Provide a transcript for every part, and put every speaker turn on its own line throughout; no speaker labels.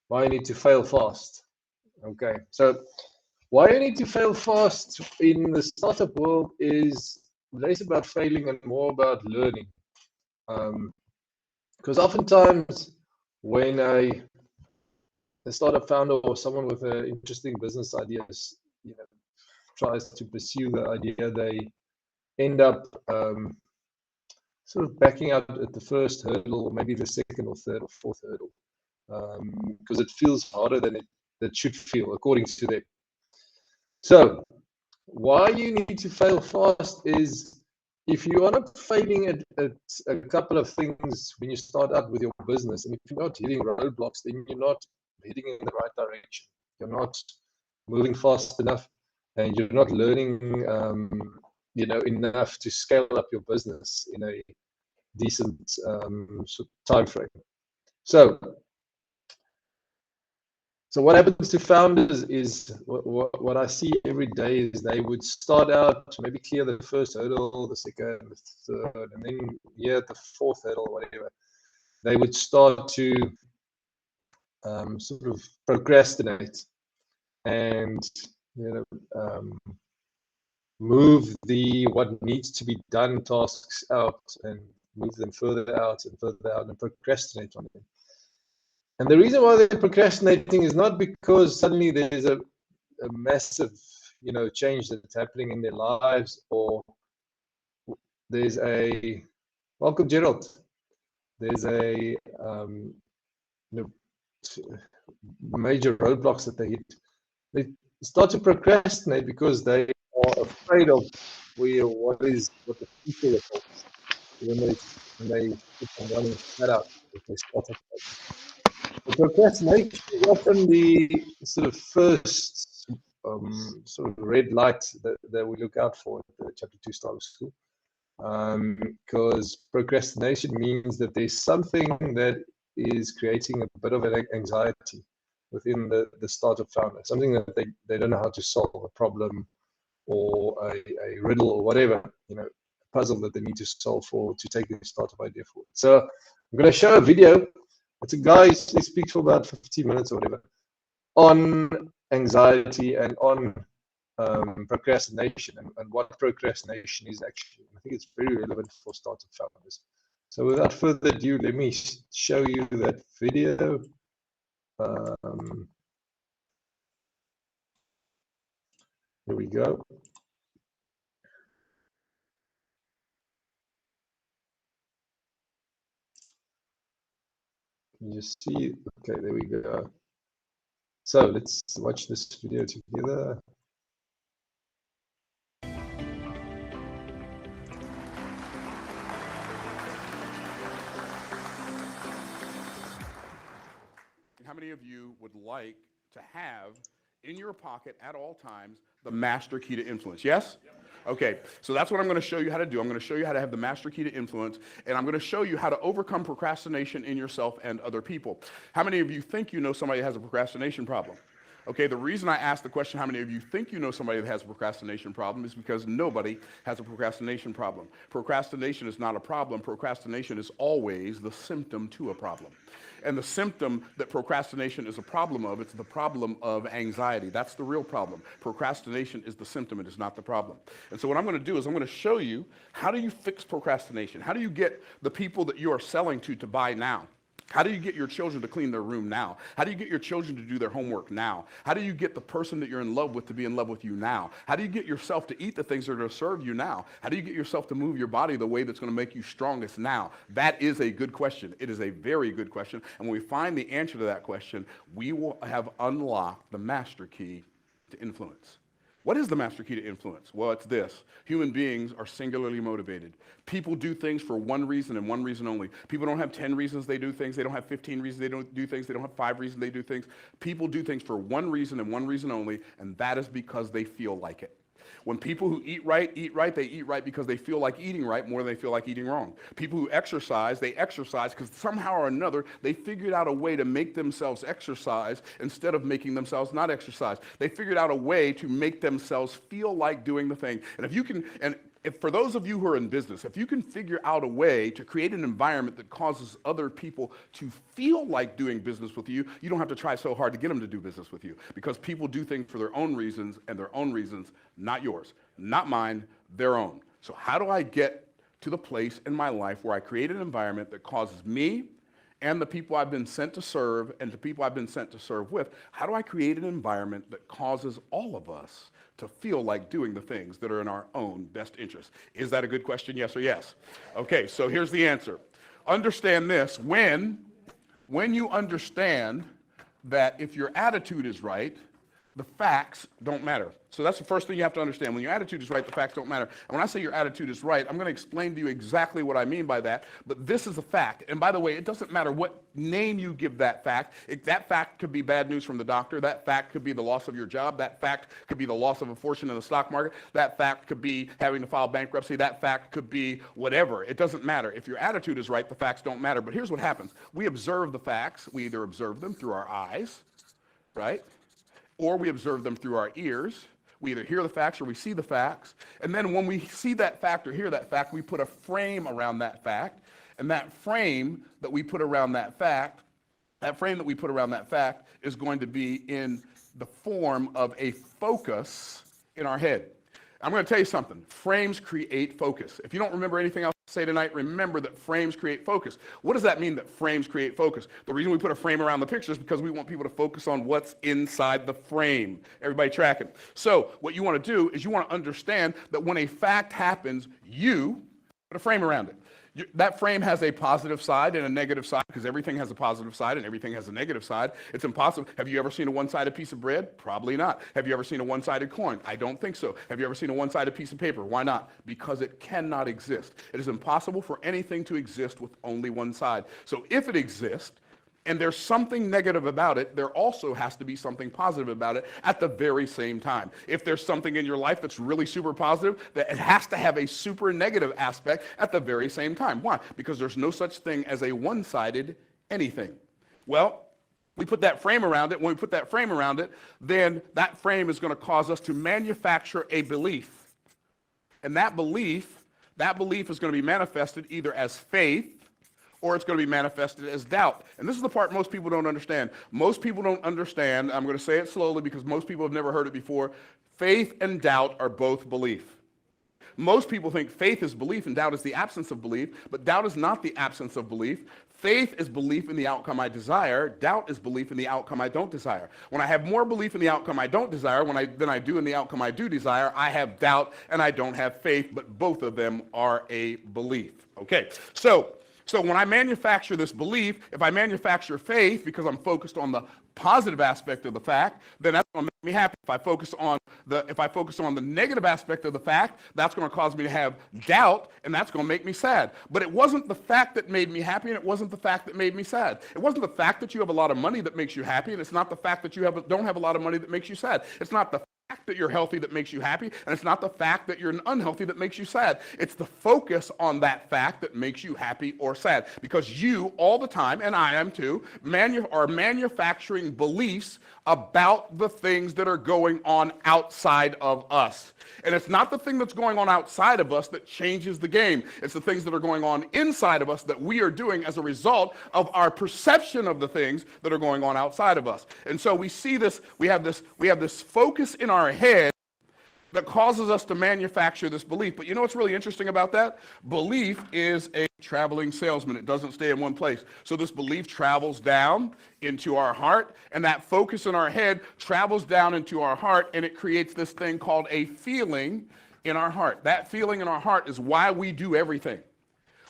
why you need to fail fast. Okay, so why you need to fail fast in the startup world is less about failing and more about learning. Because oftentimes when a startup founder or someone with an interesting business ideas, tries to pursue the idea, they end up sort of backing out at the first hurdle, or maybe the second or third or fourth hurdle, because it feels harder than it should feel, according to them. So why you need to fail fast is if you are not failing at a couple of things when you start out with your business, and if you're not hitting roadblocks, then you're not heading in the right direction. You're not moving fast enough, and you're not learning, enough to scale up your business in a decent time frame. So what happens to founders is what I see every day is they would start out to maybe clear the first hurdle, the second, the third, and then at the fourth hurdle, whatever, they would start to sort of procrastinate and move what needs to be done tasks out and move them further out and procrastinate on them. And the reason why they're procrastinating is not because suddenly there's a massive, change that's happening in their lives, or there's welcome, Gerald. There's a major roadblocks that they hit. They start to procrastinate because they are afraid of what the future will hold. When they put on running that out, if they start off. Procrastination is often the sort of first sort of red light that we look out for at the Chapter2 Startup School, because procrastination means that there's something that is creating a bit of an anxiety within the startup founder, something that they don't know how to solve, a problem or a riddle or whatever, a puzzle that they need to solve to take their startup idea forward. So I'm going to show a video. It's a guy who speaks for about 15 minutes or whatever on anxiety and on procrastination and what procrastination is actually. I think it's very relevant for startup founders. So without further ado, let me show you that video. Here we go. Can you see? Okay, there we go. So let's watch this video together.
How many of you would like to have in your pocket at all times the master key to influence? Yes? Okay, so that's what I'm going to show you how to do. I'm going to show you how to have the master key to influence, and I'm going to show you how to overcome procrastination in yourself and other people. How many of you think you know somebody that has a procrastination problem? Okay, the reason I asked the question, how many of you think you know somebody that has a procrastination problem, is because nobody has a procrastination problem. Procrastination is not a problem. Procrastination is always the symptom to a problem. And the symptom that procrastination is a problem of, it's the problem of anxiety. That's the real problem. Procrastination is the symptom, it is not the problem. And so what I'm going to do is I'm going to show you how do you fix procrastination? How do you get the people that you are selling to buy now? How do you get your children to clean their room now? How do you get your children to do their homework now? How do you get the person that you're in love with to be in love with you now? How do you get yourself to eat the things that are going to serve you now? How do you get yourself to move your body the way that's going to make you strongest now? That is a good question. It is a very good question. And when we find the answer to that question, we will have unlocked the master key to influence. What is the master key to influence? Well, it's this. Human beings are singularly motivated. People do things for one reason and one reason only. People don't have 10 reasons they do things. They don't have 15 reasons they don't do things. They don't have 5 reasons they do things. People do things for one reason and one reason only, and that is because they feel like it. When people who eat right, they eat right because they feel like eating right more than they feel like eating wrong. People who exercise, they exercise because somehow or another, they figured out a way to make themselves exercise instead of making themselves not exercise. They figured out a way to make themselves feel like doing the thing. And if you can, and if for those of you who are in business, if you can figure out a way to create an environment that causes other people to feel like doing business with you, you don't have to try so hard to get them to do business with you, because people do things for their own reasons, and their own reasons, not yours, not mine, their own. So how do I get to the place in my life where I create an environment that causes me and the people I've been sent to serve and the people I've been sent to serve with, how do I create an environment that causes all of us to feel like doing the things that are in our own best interest? Is that a good question, yes or yes? Okay, so here's the answer. Understand this, when you understand that if your attitude is right, the facts don't matter. So that's the first thing you have to understand. When your attitude is right, the facts don't matter. And when I say your attitude is right, I'm going to explain to you exactly what I mean by that. But this is a fact. And by the way, it doesn't matter what name you give that fact. That fact could be bad news from the doctor. That fact could be the loss of your job. That fact could be the loss of a fortune in the stock market. That fact could be having to file bankruptcy. That fact could be whatever. It doesn't matter. If your attitude is right, the facts don't matter. But here's what happens. We observe the facts. We either observe them through our eyes, right? Or we observe them through our ears. We either hear the facts or we see the facts. And then when we see that fact or hear that fact, we put a frame around that fact. And that frame that we put around that fact, is going to be in the form of a focus in our head. I'm going to tell you something. Frames create focus. If you don't remember anything else to say tonight, remember that frames create focus. What does that mean, that frames create focus? The reason we put a frame around the picture is because we want people to focus on what's inside the frame. Everybody tracking? So what you want to do is you want to understand that when a fact happens, you put a frame around it. That frame has a positive side and a negative side, because everything has a positive side and everything has a negative side. It's impossible. Have you ever seen a one-sided piece of bread? Probably not. Have you ever seen a one-sided coin? I don't think so. Have you ever seen a one-sided piece of paper? Why not? Because it cannot exist. It is impossible for anything to exist with only one side. So if it exists, and there's something negative about it, there also has to be something positive about it at the very same time. If there's something in your life that's really super positive, that it has to have a super negative aspect at the very same time. Why? Because there's no such thing as a one-sided anything. Well, we put that frame around it. When we put that frame around it, then that frame is going to cause us to manufacture a belief. And that belief is going to be manifested either as faith, or it's going to be manifested as doubt. And this is the part most people don't understand. Most people don't understand, I'm going to say it slowly because most people have never heard it before, faith and doubt are both belief. Most people think faith is belief and doubt is the absence of belief, but doubt is not the absence of belief. Faith is belief in the outcome I desire. Doubt is belief in the outcome I don't desire. When I have more belief in the outcome I don't desire than I do in the outcome I do desire, I have doubt and I don't have faith, but both of them are a belief. Okay, so when I manufacture this belief, if I manufacture faith because I'm focused on the positive aspect of the fact, then that's going to make me happy. If I focus on the negative aspect of the fact, that's going to cause me to have doubt, and that's going to make me sad. But it wasn't the fact that made me happy, and it wasn't the fact that made me sad. It wasn't the fact that you have a lot of money that makes you happy, and it's not the fact that you don't have a lot of money that makes you sad. It's not the fact that you're healthy that makes you happy, and it's not the fact that you're unhealthy that makes you sad. It's the focus on that fact that makes you happy or sad, because you all the time, and I am too, are manufacturing beliefs about the things that are going on outside of us. And it's not the thing that's going on outside of us that changes the game. It's the things that are going on inside of us that we are doing as a result of our perception of the things that are going on outside of us. And so we see this, we have this focus in our head that causes us to manufacture this belief. But you know what's really interesting about that? Belief is a traveling salesman. It doesn't stay in one place. So this belief travels down into our heart, and that focus in our head travels down into our heart, and it creates this thing called a feeling in our heart. That feeling in our heart is why we do everything.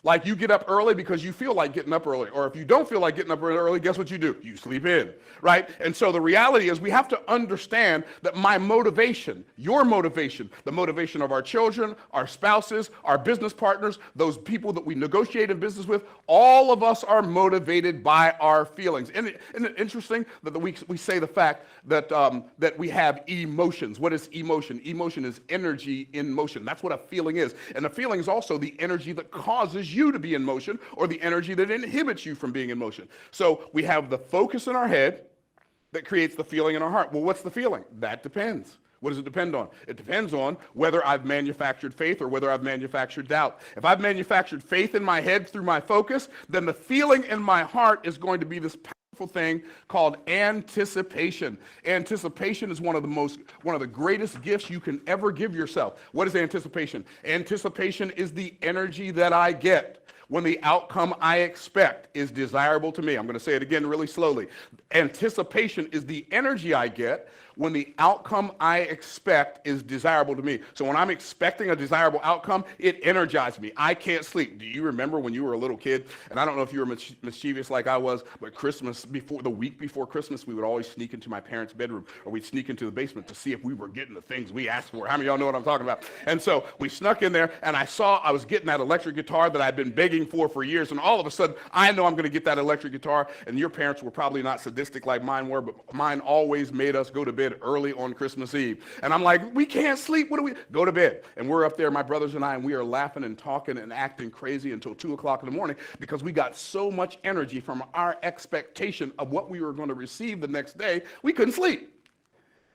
Like, you get up early because you feel like getting up early. Or if you don't feel like getting up early, guess what you do? You sleep in, right? And so the reality is we have to understand that my motivation, your motivation, the motivation of our children, our spouses, our business partners, those people that we negotiate in business with, all of us are motivated by our feelings. Isn't it interesting that we say the fact that, that we have emotions? What is emotion? Emotion is energy in motion. That's what a feeling is. And a feeling is also the energy that causes you to be in motion, or the energy that inhibits you from being in motion. So we have the focus in our head that creates the feeling in our heart. Well, what's the feeling? That depends. What does it depend on? It depends on whether I've manufactured faith or whether I've manufactured doubt. If I've manufactured faith in my head through my focus, then the feeling in my heart is going to be this powerful thing called anticipation. Anticipation is one of the greatest gifts you can ever give yourself. What is anticipation? Anticipation is the energy that I get when the outcome I expect is desirable to me. I'm going to say it again really slowly. Anticipation is the energy I get when the outcome I expect is desirable to me. So when I'm expecting a desirable outcome, it energizes me. I can't sleep. Do you remember when you were a little kid? And I don't know if you were mischievous like I was, but the week before Christmas, we would always sneak into my parents' bedroom, or we'd sneak into the basement to see if we were getting the things we asked for. How many of y'all know what I'm talking about? And so we snuck in there, and I saw I was getting that electric guitar that I'd been begging for years, and all of a sudden, I know I'm going to get that electric guitar, and your parents were probably not sadistic like mine were, but mine always made us go to bed early on Christmas Eve. And I'm like, we can't sleep. What do we? Go to bed. And we're up there, my brothers and I, and we are laughing and talking and acting crazy until 2 o'clock in the morning because we got so much energy from our expectation of what we were going to receive the next day, we couldn't sleep.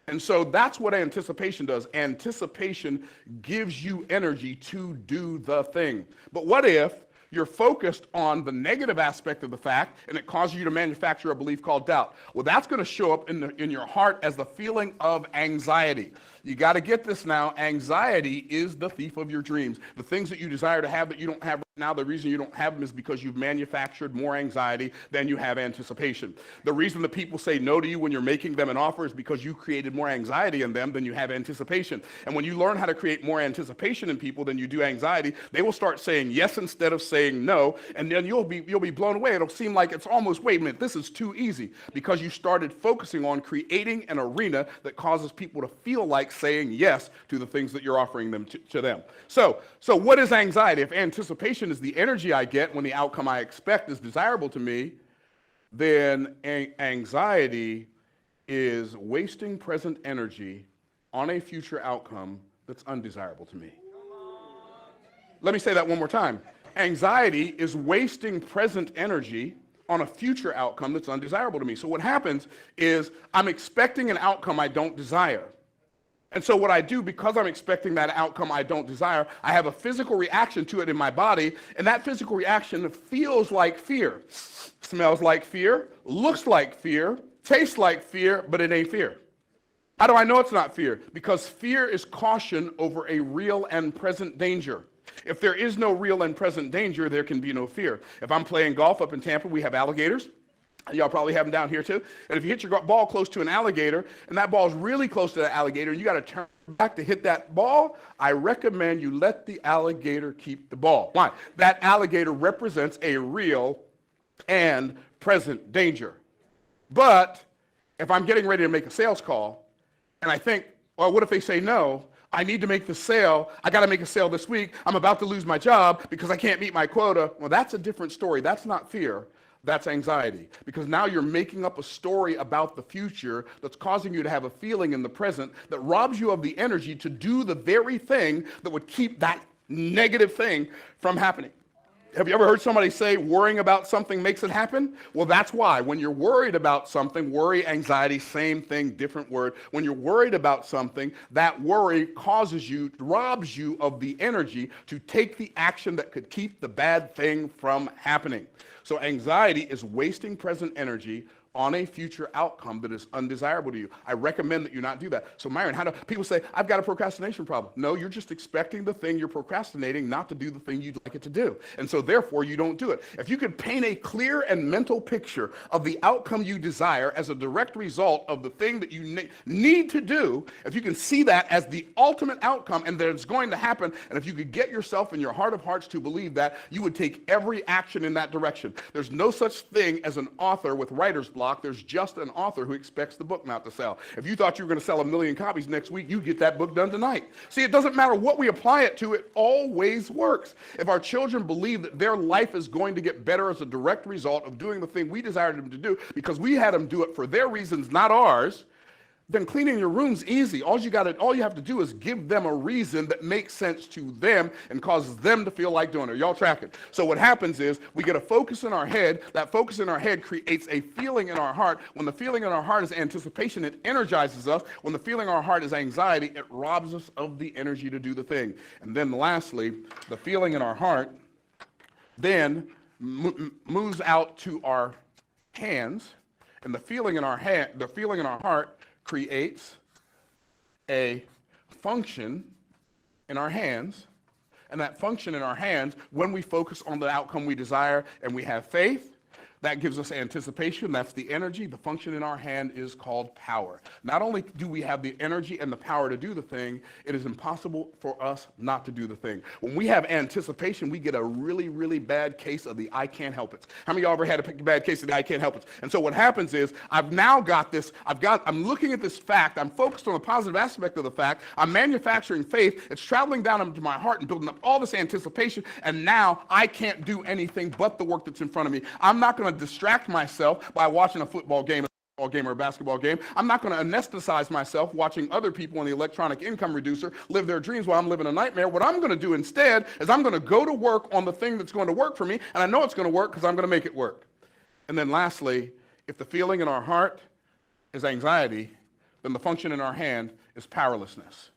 And so that's what anticipation does. Anticipation gives you energy to do the thing. But what if you're focused on the negative aspect of the fact, and it causes you to manufacture a belief called doubt? Well, that's going to show up in your heart as the feeling of anxiety. You got to get this now. Anxiety is the thief of your dreams. The things that you desire to have that you don't have right now, the reason you don't have them is because you've manufactured more anxiety than you have anticipation. The reason that people say no to you when you're making them an offer is because you created more anxiety in them than you have anticipation. And when you learn how to create more anticipation in people than you do anxiety, they will start saying yes instead of saying no, and then you'll be blown away. It'll seem like it's almost, wait a minute, this is too easy, because you started focusing on creating an arena that causes people to feel like saying yes to the things that you're offering them to them. So what is anxiety? If anticipation is the energy I get when the outcome I expect is desirable to me, then anxiety is wasting present energy on a future outcome that's undesirable to me. Let me say that one more time. Anxiety is wasting present energy on a future outcome that's undesirable to me. So what happens is I'm expecting an outcome I don't desire. And so what I do, because I'm expecting that outcome I don't desire, I have a physical reaction to it in my body, and that physical reaction feels like fear, smells like fear, looks like fear, tastes like fear, but it ain't fear. How do I know it's not fear? Because fear is caution over a real and present danger. If there is no real and present danger, there can be no fear. If I'm playing golf up in Tampa, we have alligators. Y'all probably have them down here too. And if you hit your ball close to an alligator, and that ball is really close to the alligator, and you got to turn back to hit that ball, I recommend you let the alligator keep the ball. Why? That alligator represents a real and present danger. But if I'm getting ready to make a sales call, and I think, well, what if they say no? I need to make the sale. I got to make a sale this week. I'm about to lose my job because I can't meet my quota. Well, that's a different story. That's not fear. That's anxiety, because now you're making up a story about the future that's causing you to have a feeling in the present that robs you of the energy to do the very thing that would keep that negative thing from happening. Have you ever heard somebody say worrying about something makes it happen? Well, that's why. When you're worried about something, worry, anxiety, same thing, different word. When you're worried about something, that worry robs you of the energy to take the action that could keep the bad thing from happening. So anxiety is wasting present energy on a future outcome that is undesirable to you. I recommend that you not do that. So Myron, how do people say, I've got a procrastination problem? No, you're just expecting the thing you're procrastinating not to do the thing you'd like it to do. And so therefore you don't do it. If you could paint a clear and mental picture of the outcome you desire as a direct result of the thing that you need to do, if you can see that as the ultimate outcome and that it's going to happen, and if you could get yourself in your heart of hearts to believe that, you would take every action in that direction. There's no such thing as an author with writer's block. There's just an author who expects the book not to sell. If you thought you were going to sell 1 million copies next week, you get that book done tonight. See, it doesn't matter what we apply it to, it always works. If our children believe that their life is going to get better as a direct result of doing the thing we desired them to do because we had them do it for their reasons, not ours, then cleaning your room's easy. All you have to do is give them a reason that makes sense to them and causes them to feel like doing it. Y'all tracking? So what happens is we get a focus in our head. That focus in our head creates a feeling in our heart. When the feeling in our heart is anticipation, it energizes us. When the feeling in our heart is anxiety, it robs us of the energy to do the thing. And then lastly, the feeling in our heart then moves out to our hands, and the feeling in our heart creates a function in our hands. And that function in our hands, when we focus on the outcome we desire and we have faith, that gives us anticipation. That's the energy. The function in our hand is called power. Not only do we have the energy and the power to do the thing, it is impossible for us not to do the thing. When we have anticipation, we get a really, really bad case of the I can't help it. How many of y'all ever had a bad case of the I can't help it? And so what happens is I've now got this, I'm looking at this fact, I'm focused on the positive aspect of the fact, I'm manufacturing faith, it's traveling down into my heart and building up all this anticipation, and now I can't do anything but the work that's in front of me. I'm not going to distract myself by watching a football game or a basketball game. I'm not going to anesthetize myself watching other people in the electronic income reducer live their dreams while I'm living a nightmare. What I'm going to do instead is I'm going to go to work on the thing that's going to work for me, and I know it's going to work because I'm going to make it work. And then lastly, if the feeling in our heart is anxiety, then the function in our hand is powerlessness.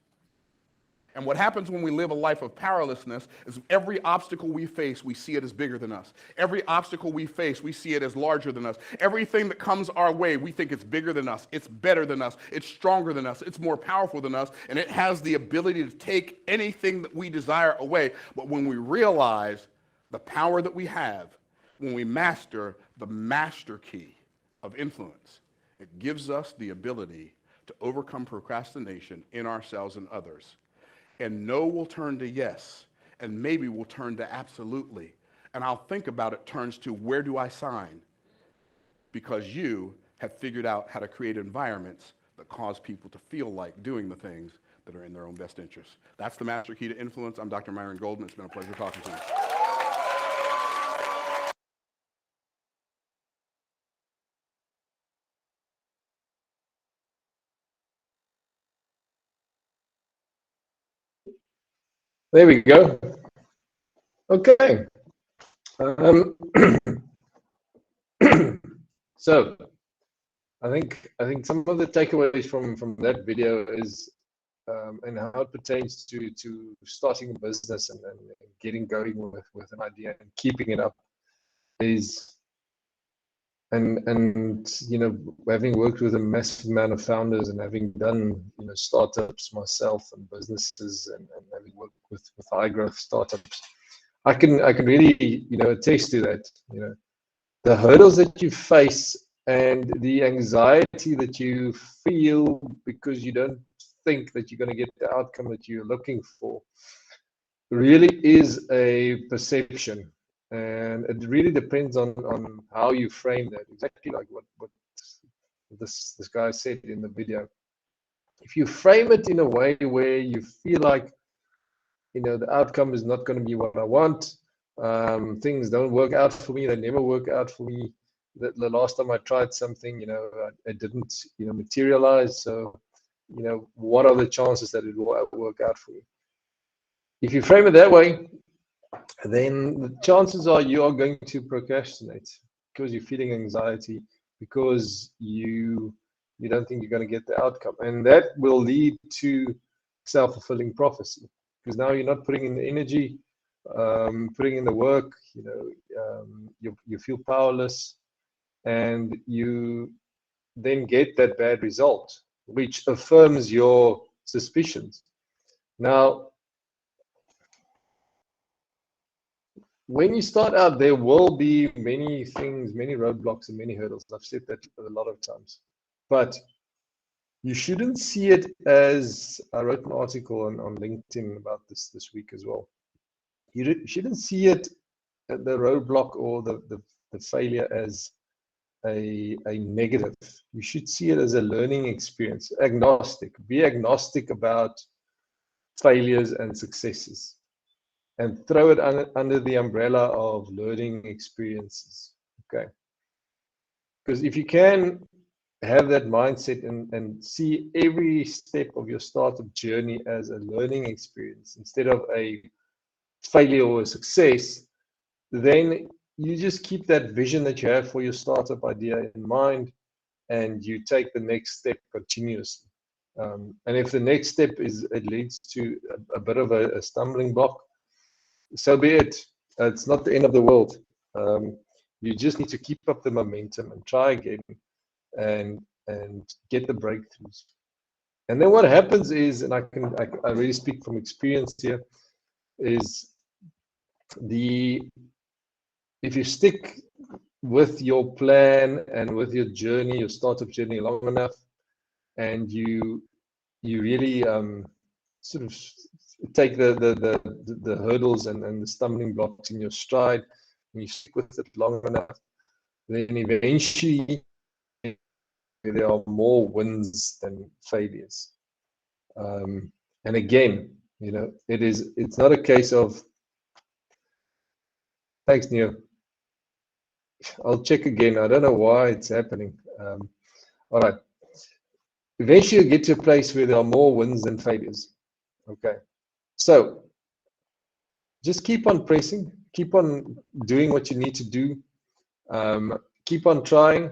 And what happens when we live a life of powerlessness is every obstacle we face, we see it as bigger than us. Every obstacle we face, we see it as larger than us. Everything that comes our way, we think it's bigger than us, it's better than us, it's stronger than us, it's more powerful than us, and it has the ability to take anything that we desire away. But when we realize the power that we have, when we master the master key of influence, it gives us the ability to overcome procrastination in ourselves and others. And no will turn to yes, and maybe will turn to absolutely. And I'll think about it turns to where do I sign? Because you have figured out how to create environments that cause people to feel like doing the things that are in their own best interest. That's the master key to influence. I'm Dr. Myron Golden. It's been a pleasure talking to you.
There we go. Okay. So I think some of the takeaways from that video is and how it pertains to starting a business and getting going with an idea and keeping it up is and you know, having worked with a massive amount of founders and having done, you know, startups myself and businesses and having worked with high growth startups, I can really, you know, attest to that. You know, the hurdles that you face and the anxiety that you feel because you don't think that you're going to get the outcome that you're looking for really is a perception, and it really depends on how you frame that. Exactly like what this guy said in the video. If you frame it in a way where you feel like, you know, the outcome is not going to be what I want, things don't work out for me, they never work out for me. The last time I tried something, you know, it didn't, you know, materialize. So, you know, what are the chances that it will work out for me? If you frame it that way, then the chances are you are going to procrastinate because you're feeling anxiety, because you don't think you're going to get the outcome, and that will lead to self-fulfilling prophecy, because now you're not putting in the energy, putting in the work. You know, you feel powerless, and you then get that bad result, which affirms your suspicions. Now, when you start out, there will be many things, many roadblocks and many hurdles. I've said that a lot of times, but you shouldn't see it as, I wrote an article on LinkedIn about this week as well. You shouldn't see it, the roadblock or the failure, as a negative. You should see it as a learning experience. Agnostic. Be agnostic about failures and successes, and throw it under the umbrella of learning experiences. Okay. Because if you can have that mindset and see every step of your startup journey as a learning experience instead of a failure or a success, then you just keep that vision that you have for your startup idea in mind, and you take the next step continuously. And if the next step it leads to a bit of a stumbling block, so be it. It's not the end of the world. You just need to keep up the momentum and try again, and get the breakthroughs. And then what happens is, and I really speak from experience here, is if you stick with your plan and with your journey, your startup journey long enough, and you really sort of take the hurdles and the stumbling blocks in your stride, and you stick with it long enough, then eventually there are more wins than failures. And again, it's not a case of, thanks, Neo. I'll check again. I don't know why it's happening. All right. Eventually you get to a place where there are more wins than failures. Okay. So just keep on pressing, keep on doing what you need to do, keep on trying,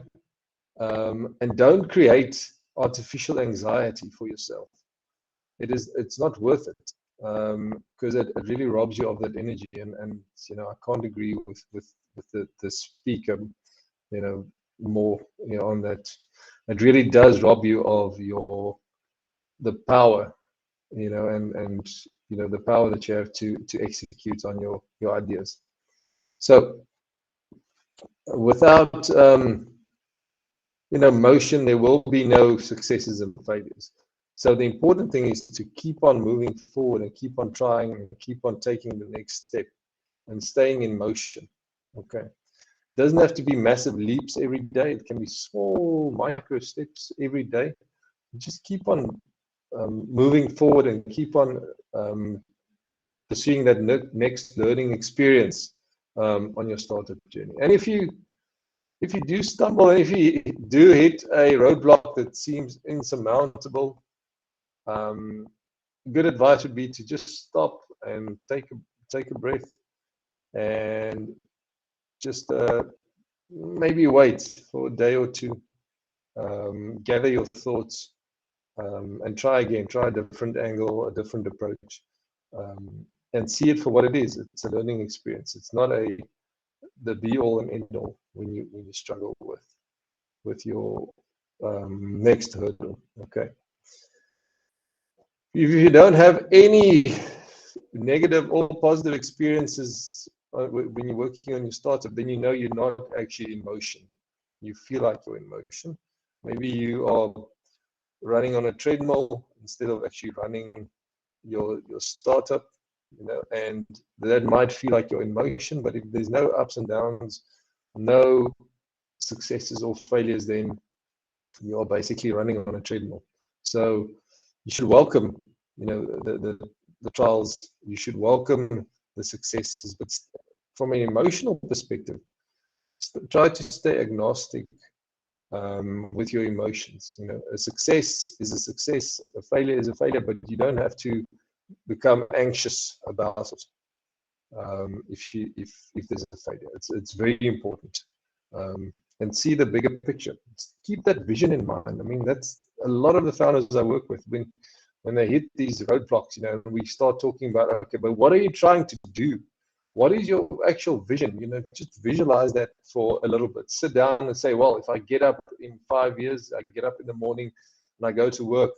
and don't create artificial anxiety for yourself. It's not worth it, because it really robs you of that energy. And I can't agree with the speaker, more on that. It really does rob you of the power, and the power that you have to execute on your ideas. So without motion, there will be no successes and failures. So the important thing is to keep on moving forward and keep on trying and keep on taking the next step and staying in motion. Okay. Doesn't have to be massive leaps every day. It can be small micro steps every day. Just keep on moving forward and keep on pursuing that next learning experience on your startup journey. And if you do stumble, and if you do hit a roadblock that seems insurmountable, good advice would be to just stop and take a breath, and just maybe wait for a day or two, gather your thoughts, and try again, try a different angle, a different approach, and see it for what it is. It's a learning experience. It's not the be all and end all when you struggle with your next hurdle. Okay. If you don't have any negative or positive experiences when you're working on your startup, then you're not actually in motion. You feel like you're in motion. Maybe you are running on a treadmill instead of actually running your startup, and that might feel like you're in motion, but if there's no ups and downs, no successes or failures, then you're basically running on a treadmill. So you should welcome, the trials. You should welcome the successes, but from an emotional perspective, try to stay agnostic with your emotions. A success is a success, a failure is a failure, but you don't have to become anxious about it. If there's a failure, it's very important. And see the bigger picture. Keep that vision in mind. I mean, that's a lot of the founders I work with, when they hit these roadblocks, we start talking about, okay, but what are you trying to do? What is your actual vision? Just visualize that for a little bit. Sit down and say, well, if I get up in 5 years, I get up in the morning and I go to work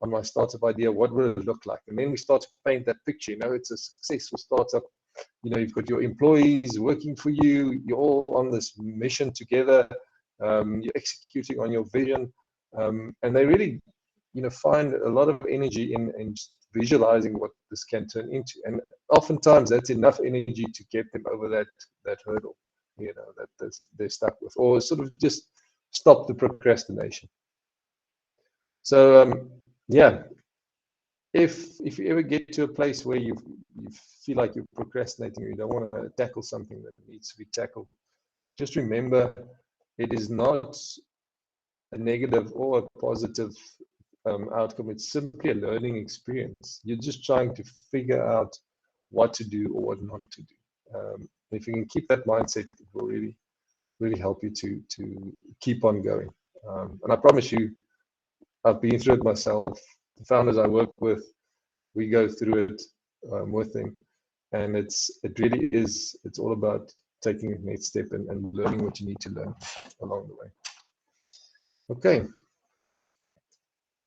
on my startup idea, what will it look like? And then we start to paint that picture. It's a successful startup. You've got your employees working for you. You're all on this mission together. You're executing on your vision. And they really, find a lot of energy in just visualizing what this can turn into. And oftentimes that's enough energy to get them over that hurdle, that they're stuck with, or sort of just stop the procrastination. So, yeah. If you ever get to a place where you feel like you're procrastinating, or you don't want to tackle something that needs to be tackled, just remember, it is not a negative or a positive outcome. It's simply a learning experience. You're just trying to figure out what to do or what not to do. If you can keep that mindset, it will really help you to keep on going. And I promise you, I've been through it myself. The founders I work with, we go through it with them, and it really is. It's all about taking the next step and learning what you need to learn along the way. Okay,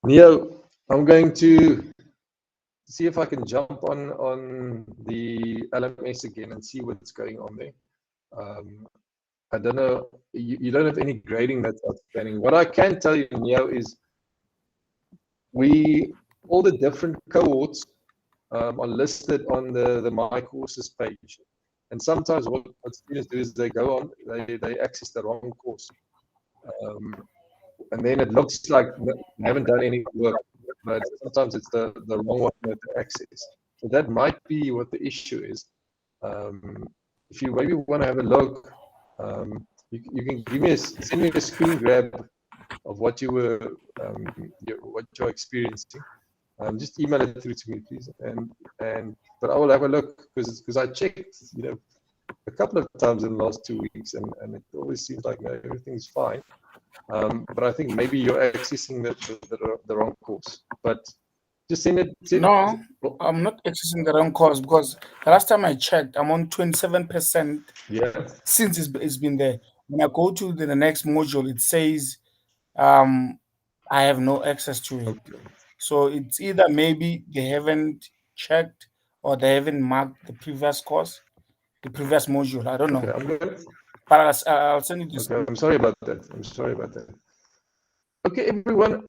Neo, I'm going to see if I can jump on the LMS again and see what's going on there. I don't know, you don't have any grading that's outstanding. What I can tell you, Neo, is all the different cohorts are listed on the My Courses page. And sometimes what students do is they go on, they access the wrong course. And then it looks like they haven't done any work, but sometimes it's the wrong one that they access. So that might be what the issue is. If you maybe want to have a look, you can send me a screen grab of what you're experiencing. Just email it through to me, please. But I will have a look because I checked, a couple of times in the last 2 weeks, and it always seems like everything's fine. But I think maybe you're accessing the wrong course. But just send it.
No, I'm not accessing the wrong course, because the last time I checked, I'm on 27%.
Yeah.
Since it's been there. When I go to the next module, it says I have no access to it.
Okay.
So it's either maybe they haven't checked or they haven't marked the previous course, the previous module. I don't know.
Okay,
But I'll send you this.
Okay, I'm sorry about that. Okay, everyone.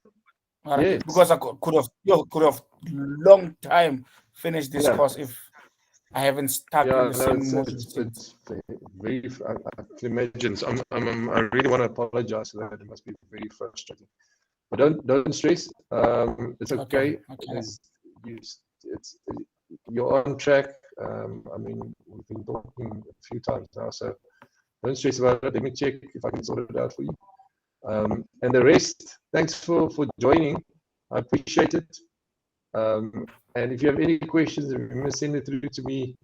All right.
Yes.
Because I could have long time finished this course if I haven't stuck in the same module.
It's very. I can imagine. So I really want to apologize for that. It must be very frustrating. But don't stress. It's okay. You're on track. I mean, we've been talking a few times now, so don't stress about it. Let me check if I can sort it out for you. And the rest, thanks for joining. I appreciate it. And if you have any questions, remember, send it through to me.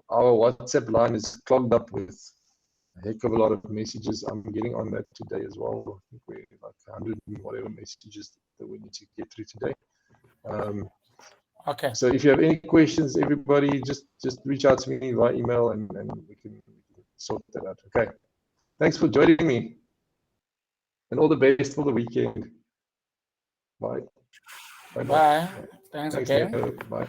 Our WhatsApp line is clogged up with a heck of a lot of messages. I'm getting on that today as well. I think we're like 100 and whatever messages that we need to get through today.
Okay.
So if you have any questions, everybody, just reach out to me via email, and we can sort that out. Okay. Thanks for joining me, and all the best for the weekend. Bye.
Bye. Thanks again.
Bye.